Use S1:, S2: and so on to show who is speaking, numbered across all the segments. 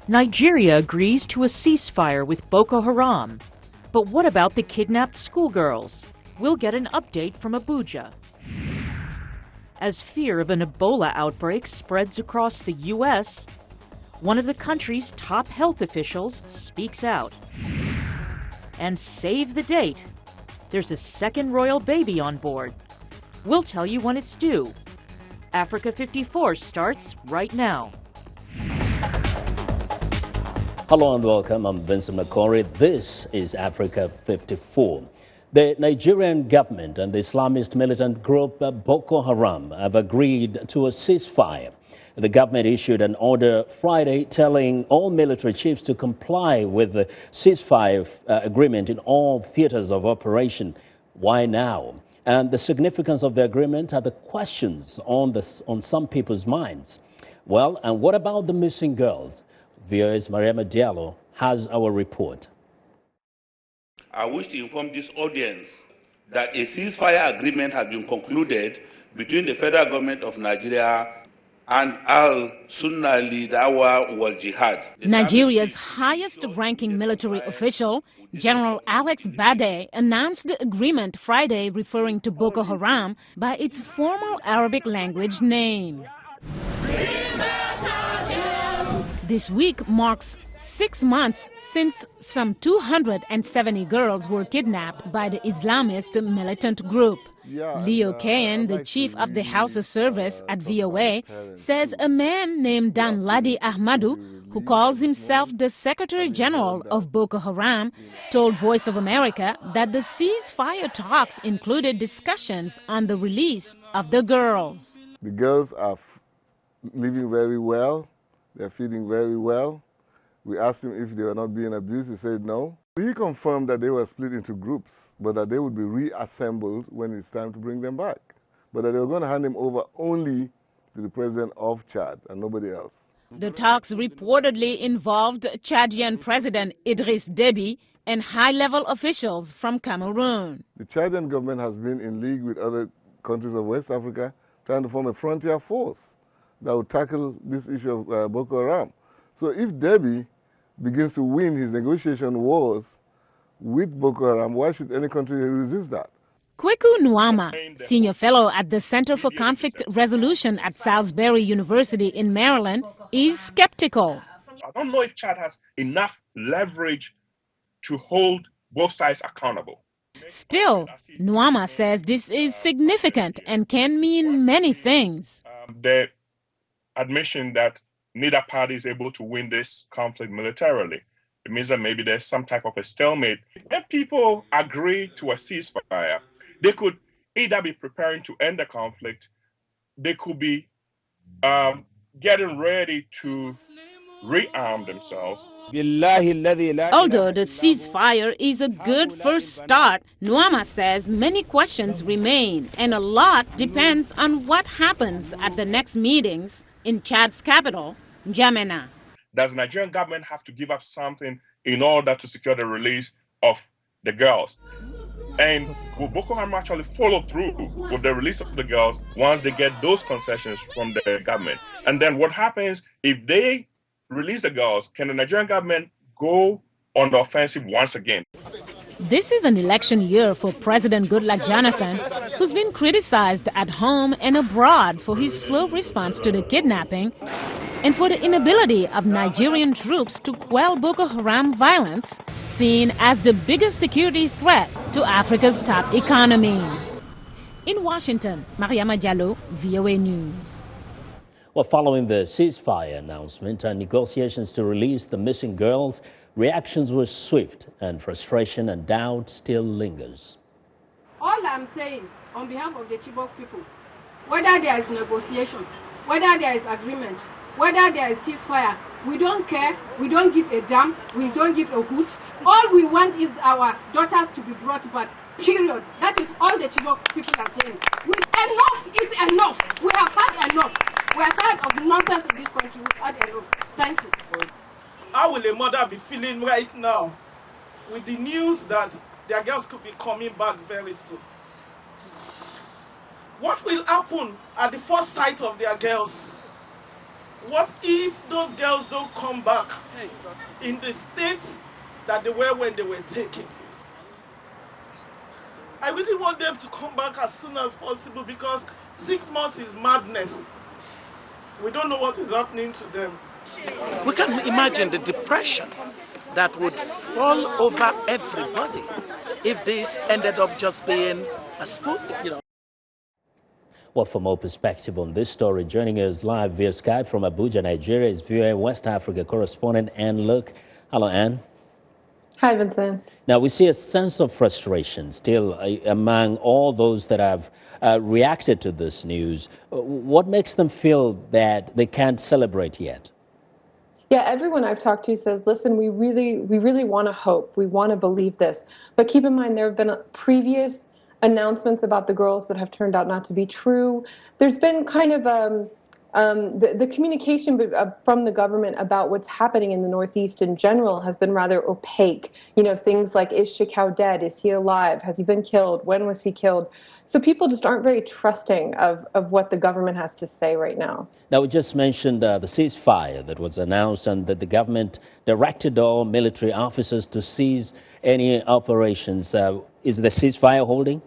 S1: Nigeria agrees to a ceasefire with Boko Haram. But what about the kidnapped schoolgirls? We'll get an update from Abuja. As fear of an Ebola outbreak spreads across the U.S., one of the country's top health officials speaks out. And save the date. There's a second royal baby on board. We'll tell you when it's due. Africa 54 starts right now.
S2: Hello and welcome. I'm Vincent McCory. This is Africa 54. The Nigerian government and the Islamist militant group Boko Haram have agreed to a ceasefire. The government issued an order Friday telling all military chiefs to comply with the ceasefire agreement in all theaters of operation. Why now? And the significance of the agreement are the questions on some people's minds. Well, and what about the missing girls? VOA's Mariama Diallo has our report.
S3: I wish to inform this audience that a ceasefire agreement has been concluded between the federal government of Nigeria and Al-Sunnah Al Wal-Jihad.
S4: Nigeria's highest-ranking military official, General Alex Bade, announced the agreement Friday, referring to Boko Haram by its formal Arabic language name. This week marks 6 months since some 270 girls were kidnapped by the Islamist militant group. Leo Kayan, the chief of the Hausa service at VOA, says a man named Danladi Ahmadu, who calls himself the Secretary General of Boko Haram, told Voice of America that the ceasefire talks included discussions on the release of the girls.
S5: The girls are living very well. They're feeding very well. We asked him if they were not being abused. He said no. He confirmed that they were split into groups, but that they would be reassembled when it's time to bring them back. But that they were going to hand them over only to the president of Chad and nobody else.
S4: The talks reportedly involved Chadian President Idriss Déby and high-level officials from Cameroon.
S5: The Chadian government has been in league with other countries of West Africa trying to form a frontier force that will tackle this issue of Boko Haram. So if Déby begins to win his negotiation wars with Boko Haram, why should any country resist that?
S4: Kweku Nwama, senior fellow at the Center for Conflict Resolution at Salisbury University in Maryland, is skeptical.
S6: I don't know if Chad has enough leverage to hold both sides accountable.
S4: Still, Nwama says this is significant and can mean many things.
S6: The admission that neither party is able to win this conflict militarily. It means that maybe there's some type of a stalemate. If people agree to a ceasefire, they could either be preparing to end the conflict, they could be getting ready to rearm themselves.
S4: Although the ceasefire is a good first start, Nwama says many questions remain and a lot depends on what happens at the next meetings in Chad's capital, N'Djamena.
S6: Does the Nigerian government have to give up something in order to secure the release of the girls? And will Boko Haram actually follow through with the release of the girls once they get those concessions from the government? And then what happens if they release the girls? Can the Nigerian government go on the offensive once again?
S4: This is an election year for President Goodluck Jonathan, who's been criticized at home and abroad for his slow response to the kidnapping and for the inability of Nigerian troops to quell Boko Haram violence, seen as the biggest security threat to Africa's top economy. In Washington, Mariama Diallo, VOA News.
S2: Well, following the ceasefire announcement and negotiations to release the missing girls, reactions were swift and frustration and doubt still lingers.
S7: All I'm saying on behalf of the Chibok people, whether there is negotiation, whether there is agreement, whether there is ceasefire, we don't care, we don't give a damn, we don't give a hoot. All we want is our daughters to be brought back, period. That is all the Chibok people are saying. Enough is enough. We have had enough. We are tired of nonsense in this country. We've had enough. Thank you.
S8: How will a mother be feeling right now with the news that their girls could be coming back very soon? What will happen at the first sight of their girls? What if those girls don't come back in the states that they were when they were taken? I really want them to come back as soon as possible because 6 months is madness. We don't know what is happening to them.
S9: We can imagine the depression that would fall over everybody if this ended up just being a spook,
S2: Well, for more perspective on this story, joining us live via Skype from Abuja, Nigeria, is VOA West Africa correspondent Anne Luke. Hello, Anne.
S10: Hi, Vincent.
S2: Now, we see a sense of frustration still among all those that have reacted to this news. What makes them feel that they can't celebrate yet?
S10: Yeah, everyone I've talked to says, listen, we really want to hope. We want to believe this. But keep in mind, there have been previous announcements about the girls that have turned out not to be true. There's been kind of the communication from the government about what's happening in the Northeast in general has been rather opaque. Things like, is Shekau dead? Is he alive? Has he been killed? When was he killed? So people just aren't very trusting of what the government has to say right now.
S2: Now, we just mentioned the ceasefire that was announced and that the government directed all military officers to cease any operations. Is the ceasefire holding?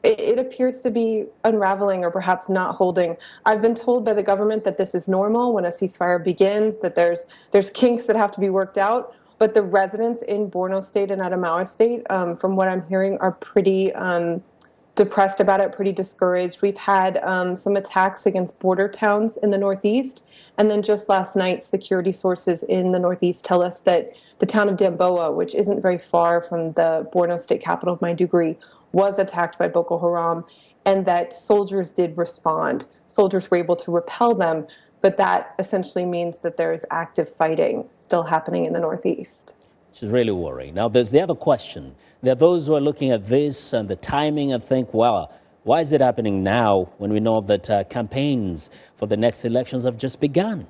S10: It appears to be unraveling or perhaps not holding. I've been told by the government that this is normal when a ceasefire begins, that there's kinks that have to be worked out. But the residents in Borno State and Adamawa State, from what I'm hearing, are pretty depressed about it, pretty discouraged. We've had some attacks against border towns in the Northeast. And then just last night, security sources in the Northeast tell us that the town of Damboa, which isn't very far from the Borno State capital of Maiduguri, was attacked by Boko Haram, and that soldiers did respond. Soldiers were able to repel them, but that essentially means that there is active fighting still happening in the Northeast.
S2: Which is really worrying. Now, there's the other question. There are those who are looking at this and the timing and think, well, why is it happening now when we know that campaigns for the next elections have just begun?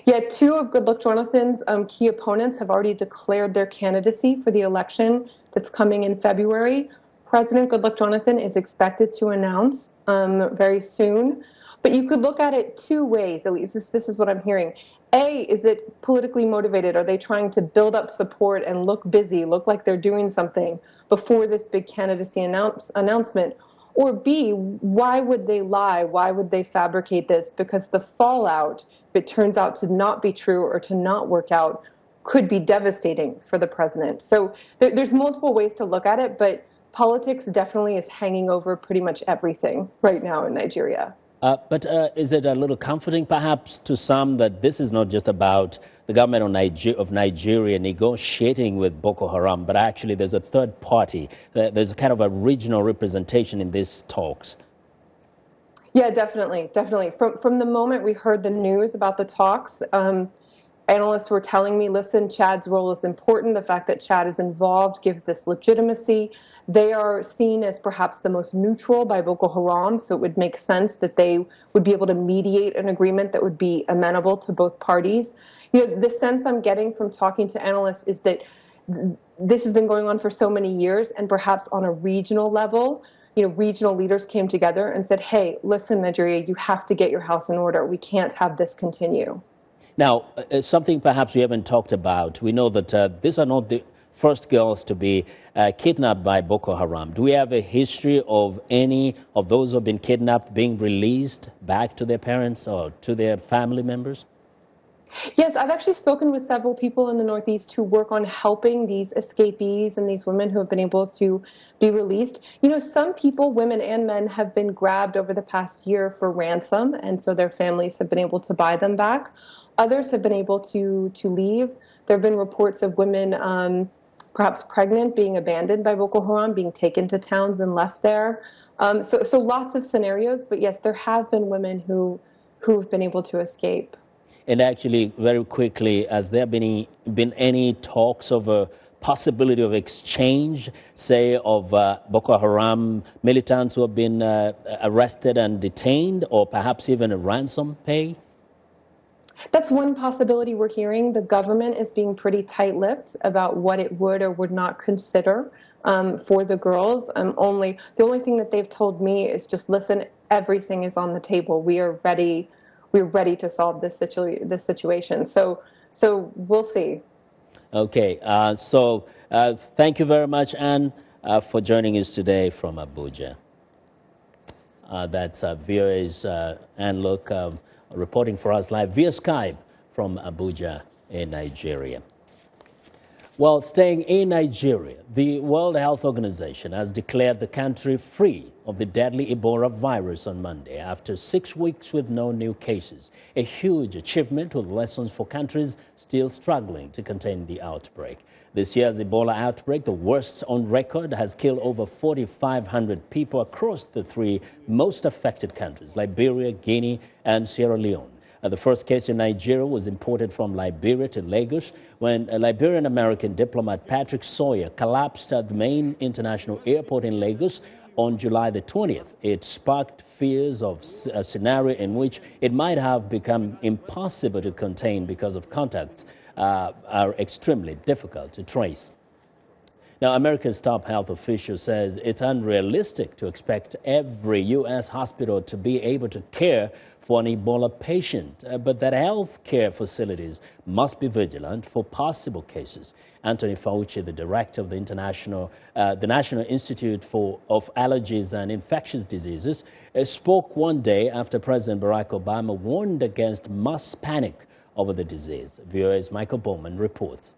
S10: Yeah, two of Goodluck Jonathan's key opponents have already declared their candidacy for the election that's coming in February. President Goodluck Jonathan is expected to announce very soon. But you could look at it two ways, at least this is what I'm hearing. A, is it politically motivated? Are they trying to build up support and look busy, look like they're doing something before this big candidacy announcement? Or B, why would they lie? Why would they fabricate this? Because the fallout, if it turns out to not be true or to not work out, could be devastating for the president. So there's multiple ways to look at it, but politics definitely is hanging over pretty much everything right now in Nigeria.
S2: But is it a little comforting, perhaps, to some that this is not just about the government of Nigeria negotiating with Boko Haram, but actually there's a third party? There's a kind of a regional representation in these talks.
S10: Yeah, definitely. From the moment we heard the news about the talks, analysts were telling me, listen, Chad's role is important. The fact that Chad is involved gives this legitimacy. They are seen as perhaps the most neutral by Boko Haram, so it would make sense that they would be able to mediate an agreement that would be amenable to both parties. The sense I'm getting from talking to analysts is that this has been going on for so many years, and perhaps on a regional level, regional leaders came together and said, hey, listen, Nigeria, you have to get your house in order. We can't have this continue.
S2: Now, something perhaps we haven't talked about. We know that these are not the first girls to be kidnapped by Boko Haram. Do we have a history of any of those who have been kidnapped being released back to their parents or to their family members?
S10: Yes, I've actually spoken with several people in the Northeast who work on helping these escapees and these women who have been able to be released. Some people, women and men, have been grabbed over the past year for ransom, and so their families have been able to buy them back. Others have been able to leave. There have been reports of women perhaps pregnant being abandoned by Boko Haram, being taken to towns and left there. So lots of scenarios, but yes, there have been women who've been able to escape.
S2: And actually, very quickly, has there been any talks of a possibility of exchange, say, of Boko Haram militants who have been arrested and detained, or perhaps even a ransom pay?
S10: That's one possibility we're hearing. The government is being pretty tight-lipped about what it would or would not consider for the girls. The only thing that they've told me is just, listen, everything is on the table. We're ready to solve this situation. So we'll see.
S2: Okay, thank you very much, Anne, for joining us today from Abuja. That's VOA's Anne Look reporting for us live via Skype from Abuja in Nigeria. Well, staying in Nigeria, the World Health Organization has declared the country free of the deadly Ebola virus on Monday after 6 weeks with no new cases. A huge achievement with lessons for countries still struggling to contain the outbreak. This year's Ebola outbreak, the worst on record, has killed over 4,500 people across the 3 most affected countries, Liberia, Guinea, and Sierra Leone. The first case in Nigeria was imported from Liberia to Lagos when a Liberian-American diplomat Patrick Sawyer collapsed at the main international airport in Lagos on July the 20th. It sparked fears of a scenario in which it might have become impossible to contain because of contacts are extremely difficult to trace. Now, America's top health official says it's unrealistic to expect every U.S. hospital to be able to care for an Ebola patient, but that health care facilities must be vigilant for possible cases. Anthony Fauci, the director of the National Institute of Allergies and Infectious Diseases, spoke one day after President Barack Obama warned against mass panic over the disease. VOA's Michael Bowman reports.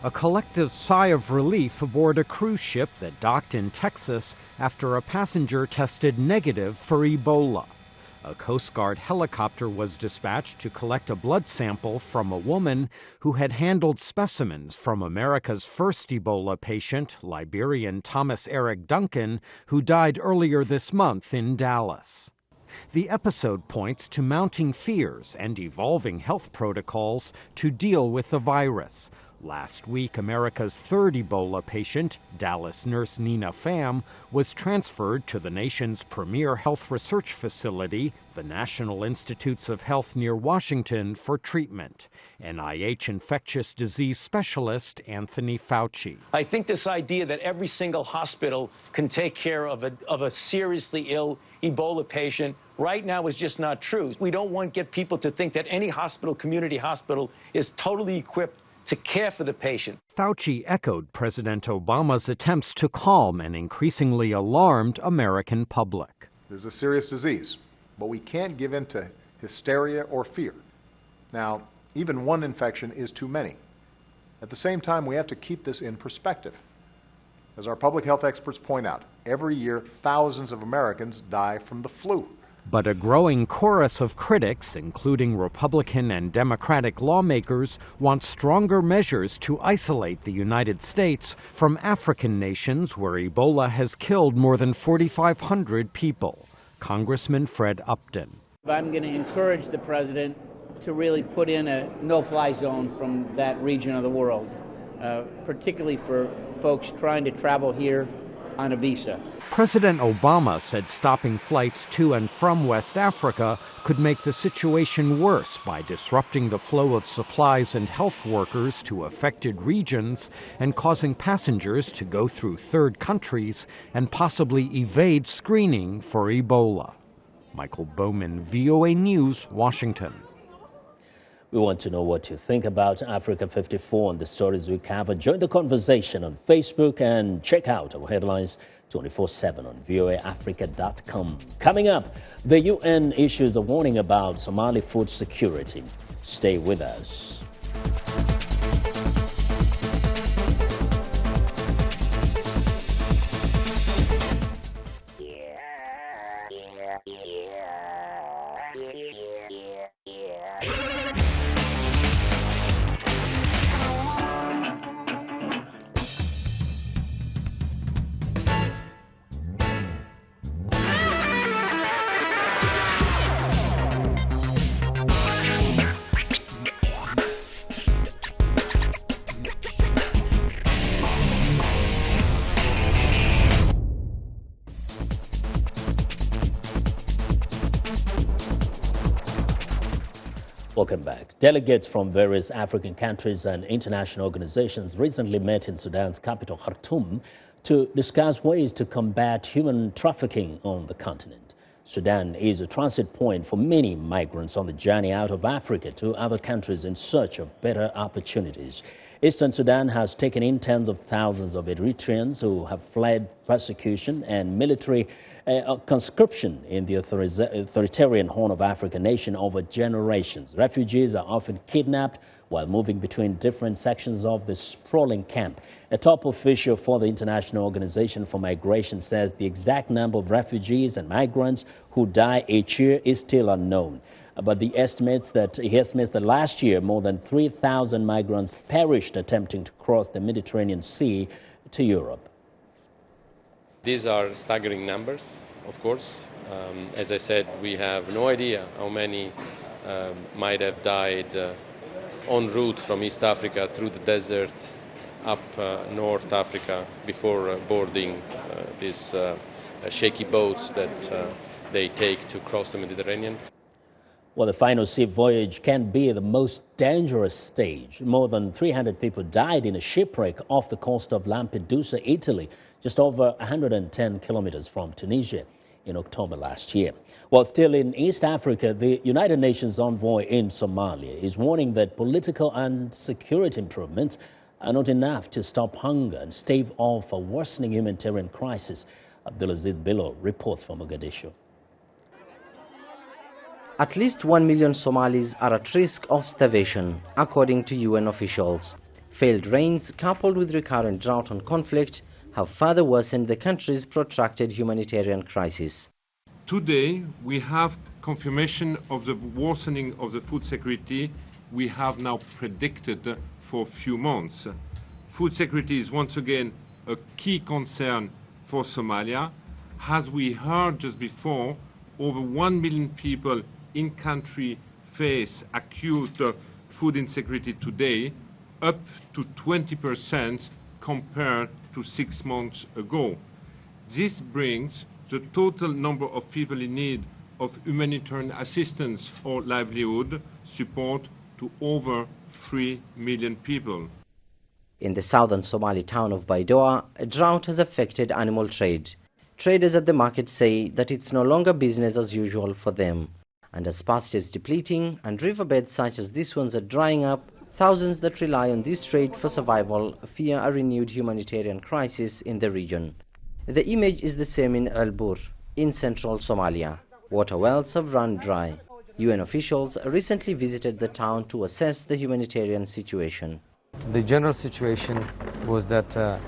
S11: A collective sigh of relief aboard a cruise ship that docked in Texas after a passenger tested negative for Ebola. A Coast Guard helicopter was dispatched to collect a blood sample from a woman who had handled specimens from America's first Ebola patient, Liberian Thomas Eric Duncan, who died earlier this month in Dallas. The episode points to mounting fears and evolving health protocols to deal with the virus. Last week, America's third Ebola patient, Dallas nurse Nina Pham, was transferred to the nation's premier health research facility, the National Institutes of Health near Washington, for treatment. NIH infectious disease specialist Anthony Fauci.
S12: I think this idea that every single hospital can take care of a seriously ill Ebola patient right now is just not true. We don't want to get people to think that any hospital, community hospital, is totally equipped to care for the patient.
S11: Fauci echoed President Obama's attempts to calm an increasingly alarmed American public.
S13: This is a serious disease, but we can't give in to hysteria or fear. Now, even one infection is too many. At the same time, we have to keep this in perspective. As our public health experts point out, every year thousands of Americans die from the flu.
S11: But a growing chorus of critics, including Republican and Democratic lawmakers, want stronger measures to isolate the United States from African nations where Ebola has killed more than 4,500 people. Congressman Fred Upton.
S14: I'm going to encourage the president to really put in a no-fly zone from that region of the world, particularly for folks trying to travel here on a visa.
S11: President Obama said stopping flights to and from West Africa could make the situation worse by disrupting the flow of supplies and health workers to affected regions and causing passengers to go through third countries and possibly evade screening for Ebola. Michael Bowman, VOA News, Washington.
S2: We want to know what you think about Africa 54 and the stories we cover. Join the conversation on Facebook and check out our headlines 24/7 on voaafrica.com. Coming up, the UN issues a warning about Somali food security. Stay with us. Welcome back. Delegates from various African countries and international organizations recently met in Sudan's capital, Khartoum, to discuss ways to combat human trafficking on the continent. Sudan is a transit point for many migrants on the journey out of Africa to other countries in search of better opportunities. Eastern Sudan has taken in tens of thousands of Eritreans who have fled persecution and military conscription in the authoritarian Horn of Africa nation over generations. Refugees are often kidnapped while moving between different sections of the sprawling camp. A top official for the International Organization for Migration says the exact number of refugees and migrants who die each year is still unknown. But he estimates that last year more than 3,000 migrants perished attempting to cross the Mediterranean Sea to Europe.
S15: These are staggering numbers, of course. As I said, we have no idea how many might have died en route from East Africa through the desert up North Africa before boarding these shaky boats that they take to cross the Mediterranean.
S2: Well, the final sea voyage can be the most dangerous stage. More than 300 people died in a shipwreck off the coast of Lampedusa, Italy, just over 110 kilometers from Tunisia in October last year. While still in East Africa, the United Nations envoy in Somalia is warning that political and security improvements are not enough to stop hunger and stave off a worsening humanitarian crisis. Abdulaziz Bello reports from Mogadishu.
S16: At least 1 million Somalis are at risk of starvation, according to UN officials. Failed rains, coupled with recurrent drought and conflict, have further worsened the country's protracted humanitarian crisis.
S17: Today, we have confirmation of the worsening of the food security we have now predicted for a few months. Food security is once again a key concern for Somalia. As we heard just before, over 1 million people in country face acute food insecurity today, up to 20% compared to 6 months ago. This brings the total number of people in need of humanitarian assistance or livelihood support to over 3 million people.
S16: In the southern Somali town of Baidoa, a drought has affected animal trade. Traders at the market say that it's no longer business as usual for them. And as pastures depleting and riverbeds such as these ones are drying up, thousands that rely on this trade for survival fear a renewed humanitarian crisis in the region. The image is the same in El Bur, in central Somalia. Water wells have run dry. UN officials recently visited the town to assess the humanitarian situation.
S18: The general situation was that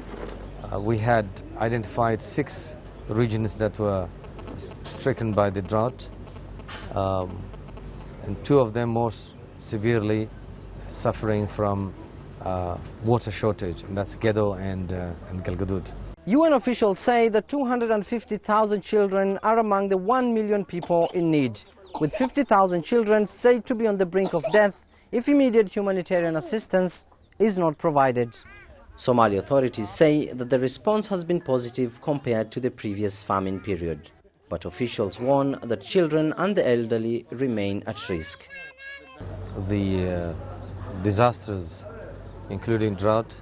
S18: we had identified 6 regions that were stricken by the drought, and 2 of them more severely suffering from water shortage, and that's Gedo and Galgaduud.
S16: UN officials say that 250,000 children are among the 1 million people in need, with 50,000 children said to be on the brink of death if immediate humanitarian assistance is not provided. Somali authorities say that the response has been positive compared to the previous famine period. But officials warn that children and the elderly remain at risk.
S18: The disasters, including drought,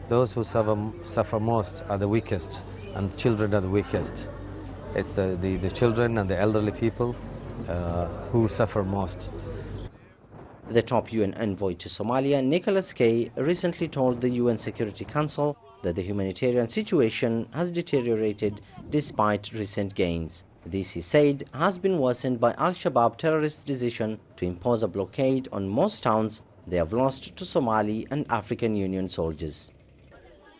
S18: those who suffer most are the weakest, and children are the weakest. It's the children and the elderly people who suffer most.
S16: The top UN envoy to Somalia, Nicholas Kay, recently told the UN Security Council that the humanitarian situation has deteriorated despite recent gains. This, he said, has been worsened by Al-Shabaab terrorists' decision to impose a blockade on most towns they have lost to Somali and African Union soldiers.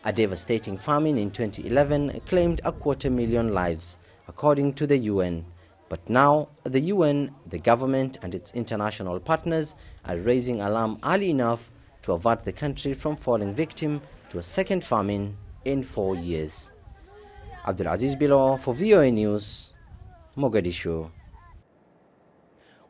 S16: A devastating famine in 2011 claimed 250,000 lives, according to the UN. But now, the UN, the government and its international partners are raising alarm early enough to avert the country from falling victim to a second famine in 4 years. Abdulaziz Bello for VOA News, Mogadishu.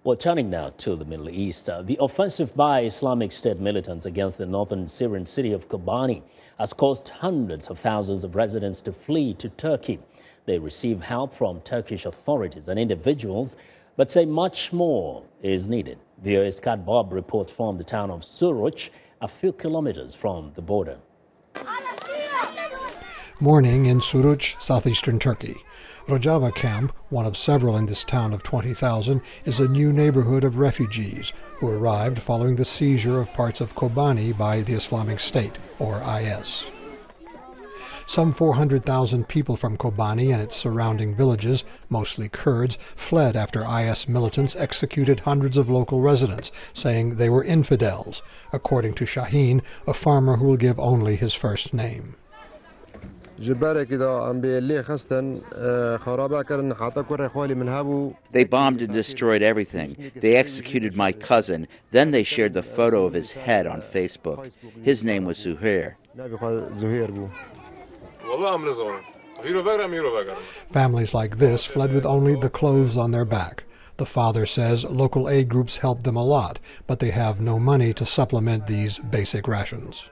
S2: Well, turning now to the Middle East, the offensive by Islamic State militants against the northern Syrian city of Kobani has caused hundreds of thousands of residents to flee to Turkey. They receive help from Turkish authorities and individuals, but say much more is needed. VOA Scott Bob reports from the town of Suruc, a few kilometers from the border.
S19: mourning in Suruç, southeastern Turkey. Rojava Camp, one of several in this town of 20,000, is a new neighborhood of refugees who arrived following the seizure of parts of Kobani by the Islamic State, or IS. Some 400,000 people from Kobani and its surrounding villages, mostly Kurds, fled after IS militants executed hundreds of local residents, saying they were infidels, according to Shaheen, a farmer who will give only his first name.
S20: They bombed and destroyed everything. They executed my cousin. Then they shared the photo of his head on Facebook. His name was Zuhair.
S19: Families like this fled with only the clothes on their back. The father says local aid groups helped them a lot, but they have no money to supplement these basic rations.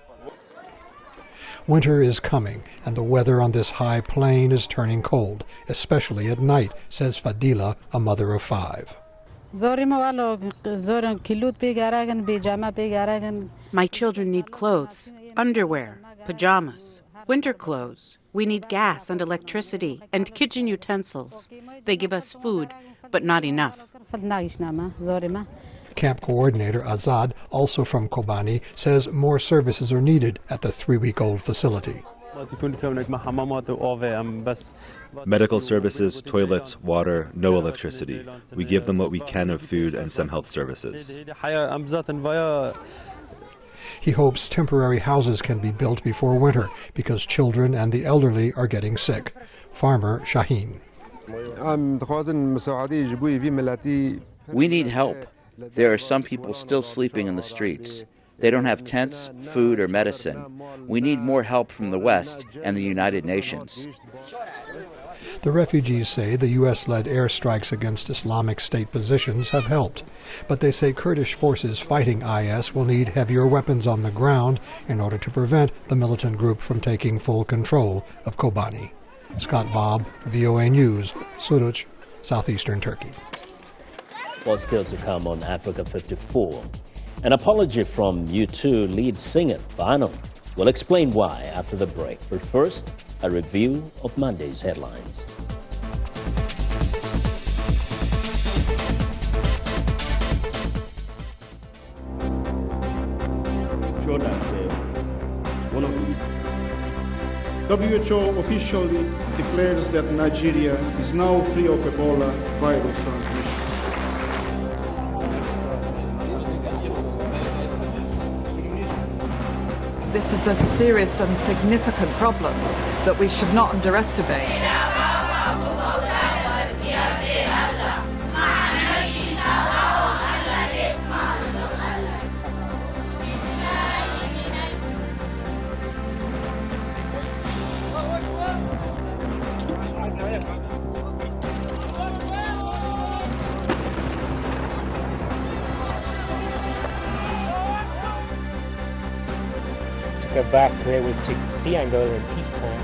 S19: Winter is coming, and the weather on this high plain is turning cold, especially at night, says Fadila, a mother of 5.
S21: My children need clothes, underwear, pajamas, winter clothes. We need gas and electricity and kitchen utensils. They give us food, but not enough.
S19: Camp coordinator Azad, also from Kobani, says more services are needed at the 3-week-old facility.
S22: Medical services, toilets, water, no electricity. We give them what we can of food and some health services.
S19: He hopes temporary houses can be built before winter because children and the elderly are getting sick. Farmer Shaheen.
S20: We need help. There are some people still sleeping in the streets. They don't have tents, food, or medicine. We need more help from the West and the United Nations.
S19: The refugees say the U.S.-led airstrikes against Islamic State positions have helped, but they say Kurdish forces fighting IS will need heavier weapons on the ground in order to prevent the militant group from taking full control of Kobani. Scott Bob, VOA News, Suruç, southeastern Turkey.
S2: Well, still to come on Africa 54. An apology from U2 lead singer Bono. We'll explain why after the break. But first, a review of Monday's headlines.
S23: WHO officially declares that Nigeria is now free of Ebola virus transmission.
S24: This is a serious and significant problem that we should not underestimate.
S25: Go back there was to see Angola in peacetime.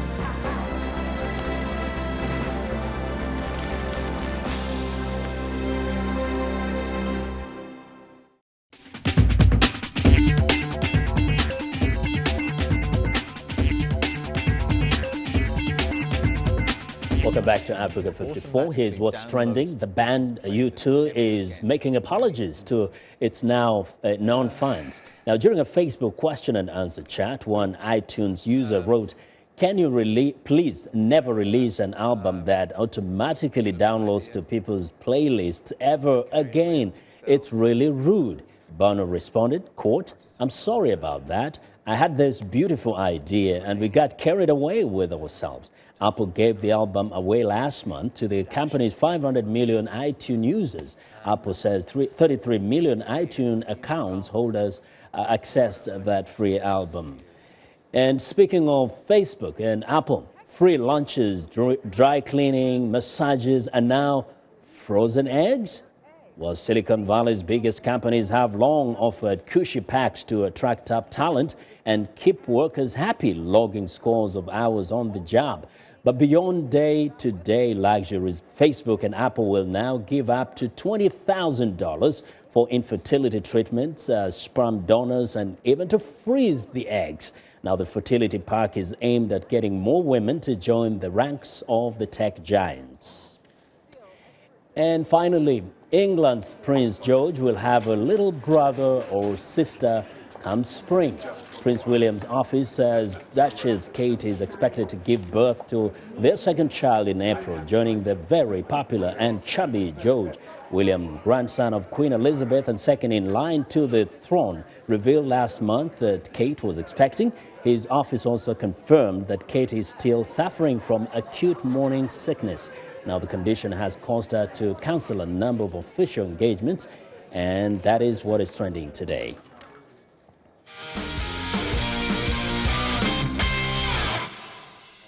S2: Welcome back to Africa 54. Here's what's trending. The band U2 is making apologies to its now known fans. Now, during a Facebook question and answer chat, one iTunes user wrote, "Can you please never release an album that automatically downloads to people's playlists ever again? It's really rude." Bono responded, quote, "I'm sorry about that. I had this beautiful idea and we got carried away with ourselves. Apple gave the album away last month to the company's 500 million iTunes users. Apple says 33 million iTunes accounts holders accessed that free album." And speaking of Facebook and Apple, free lunches, dry cleaning, massages, and now frozen eggs? Well, Silicon Valley's biggest companies have long offered cushy packs to attract top talent and keep workers happy, logging scores of hours on the job. But beyond day-to-day luxuries, Facebook and Apple will now give up to $20,000 for infertility treatments, sperm donors, and even to freeze the eggs. Now, the fertility park is aimed at getting more women to join the ranks of the tech giants. And finally, England's Prince George will have a little brother or sister come spring. Prince William's office says Duchess Kate is expected to give birth to their second child in April, joining the very popular and chubby George. William, grandson of Queen Elizabeth and second in line to the throne, revealed last month that Kate was expecting. His office also confirmed that Kate is still suffering from acute morning sickness. Now, the condition has caused her to cancel a number of official engagements, and that is what is trending today.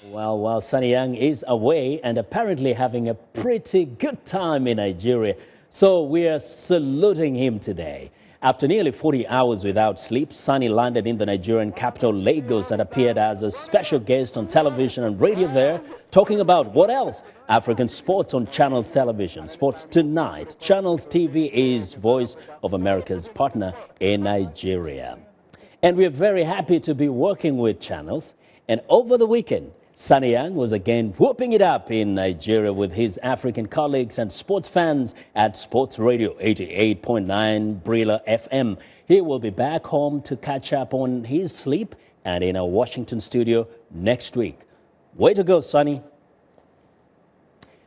S2: Well, while Sunny Young is away and apparently having a pretty good time in Nigeria, so we are saluting him today. After nearly 40 hours without sleep, Sunny landed in the Nigerian capital, Lagos, and appeared as a special guest on television and radio there, talking about what else? African sports on Channels Television. Sports Tonight. Channels TV is Voice of America's partner in Nigeria. And we are very happy to be working with Channels. And over the weekend, Sunny Young was again whooping it up in Nigeria with his African colleagues and sports fans at Sports Radio 88.9 Brila FM. He will be back home to catch up on his sleep and in our Washington studio next week. Way to go, Sunny.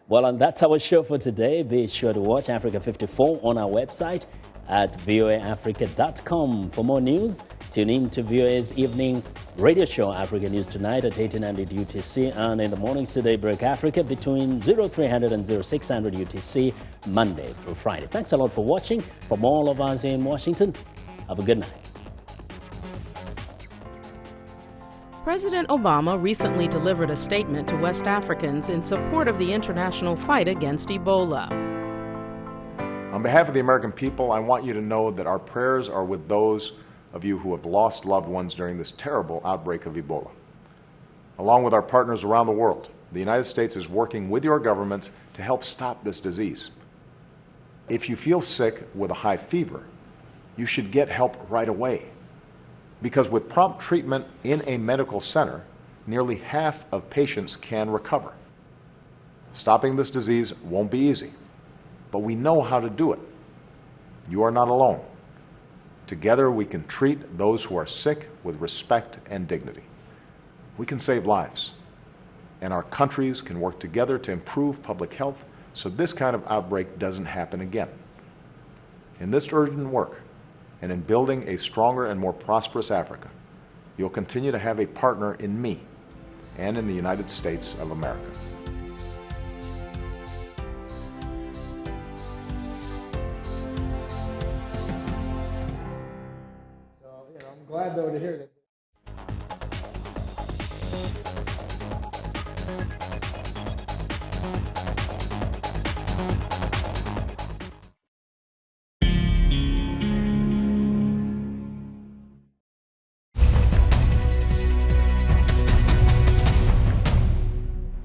S2: Well, and that's our show for today. Be sure to watch Africa 54 on our website at voaafrica.com. For more news, tune in to VOA's evening radio show, Africa News Tonight at 1800 UTC, and in the mornings to Daybreak Africa between 0300 and 0600 UTC, Monday through Friday. Thanks a lot for watching. From all of us in Washington, have a good night.
S1: President Obama recently delivered a statement to West Africans in support of the international fight against Ebola.
S13: On behalf of the American people, I want you to know that our prayers are with those of you who have lost loved ones during this terrible outbreak of Ebola. Along with our partners around the world, the United States is working with your governments to help stop this disease. If you feel sick with a high fever, you should get help right away. Because with prompt treatment in a medical center, nearly half of patients can recover. Stopping this disease won't be easy, but we know how to do it. You are not alone. Together we can treat those who are sick with respect and dignity. We can save lives, and our countries can work together to improve public health so this kind of outbreak doesn't happen again. In this urgent work, and in building a stronger and more prosperous Africa, you'll continue to have a partner in me and in the United States of America.
S3: I'm glad, though, to hear that.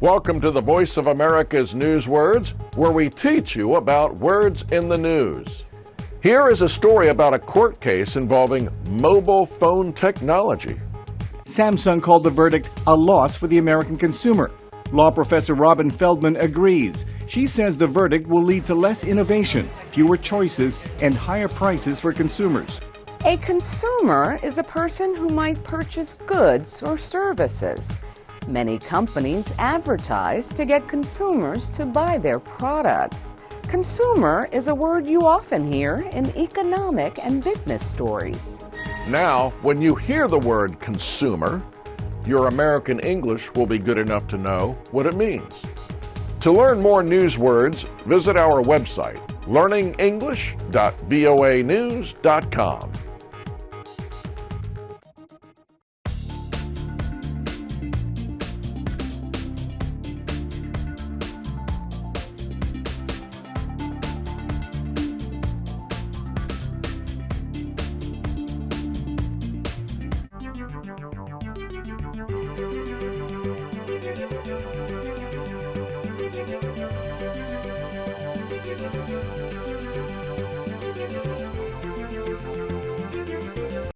S4: Welcome to the Voice of America's News Words, where we teach you about words in the news. Here is a story about a court case involving mobile phone technology.
S5: Samsung called the verdict a loss for the American consumer. Law professor Robin Feldman agrees. She says the verdict will lead to less innovation, fewer choices, and higher prices for consumers.
S6: A consumer is a person who might purchase goods or services. Many companies advertise to get consumers to buy their products. Consumer is a word you often hear in economic and business stories.
S4: Now, when you hear the word consumer, your American English will be good enough to know what it means. To learn more news words, visit our website, learningenglish.voanews.com.